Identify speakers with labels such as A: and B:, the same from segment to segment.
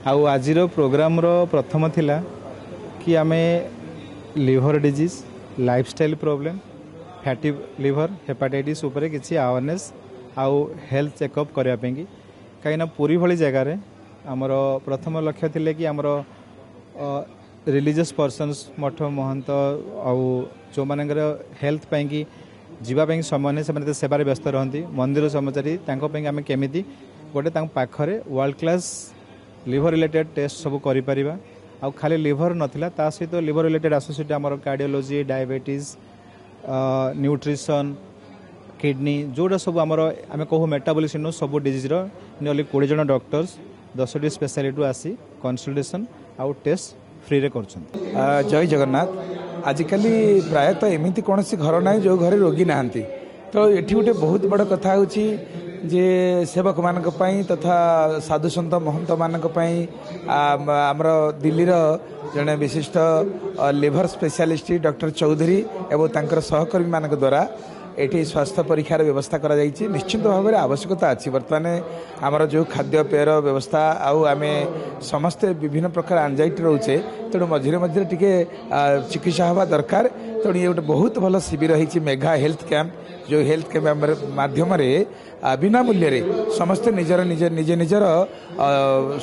A: आउ आज प्रोग्राम रो प्रथम थिला कि आमे liver disease lifestyle problem fatty liver hepatitis उपरे किसी अवेयरनेस आउ हेल्थ चेकअप करने की कहीं पूरी भली जगार आमर प्रथम लक्ष्य थिले कि आमर रिलीजियस पर्सनस मठ महंत आउ जो मानकर हेल्थ पाई जीवाई समय नहीं से सेवार व्यस्त रहती मंदिर कर्मचारी आम केमी गोटे पाखरे world class liver related test सब कर आउ खाली लिवर नाला ता सहित लिवर रिलेटेड एसोसिएट आमर कार्डियोलॉजी डायबिटीज न्यूट्रिशन किडनी जोटा सब आमर आम कहू मेटाबॉलिज्म सब डिजीज नियरली 20 जन डॉक्टर्स 10टी स्पेशलिटी आसी कंसल्टेशन आउ टेस्ट फ्री रे करछन।
B: जय जगन्नाथ। आजिकल प्रायतः एमती कौन घर ना जो घर रोगी नहांती तो ये गोटे बहुत बड़ कथा होची जे सेवक मान तथा साधु सन्त महंत मान आमर दिल्लीर जड़े विशिष्ट लिवर स्पेशलिस्ट डॉक्टर चौधरी एवं तांकर सहकर्मी मान द्वारा एठी स्वास्थ्य परीक्षार व्यवस्था करा जाइछि। निश्चित भाव में आवश्यकता अच्छी बर्तमान आमर जो खाद्य पेयर व्यवस्था आउ आम समस्ते विभिन्न प्रकार एंजाइटी रोचे तेणु मझे मझे टिके चिकित्सा हवा दरकार। तेणु ये गोटे बहुत भल शिविर होती मेघा हेल्थ कैंप जो हेल्थ कैंप माध्यम बिना मूल्य रे समस्ते निजर निजे निजे निजर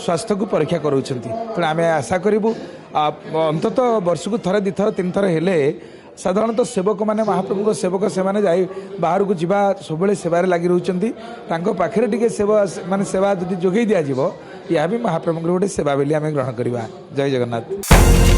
B: स्वास्थ्य को परीक्षा करूँ। तेणु आम आशा करूँ अंतत वर्ष को थरे 2 थर 3 थर हेले साधारणतः सेवक माने महाप्रभु सेवक से माने जाई बाहर को जीवा सब सेवार लगी रोचंती पाखे टिके सेवा माने सेवा जदि जोगई दिया जीवो या भी महाप्रभु गोटे सेवा बोली आम ग्रहण करवा। जय जगन्नाथ।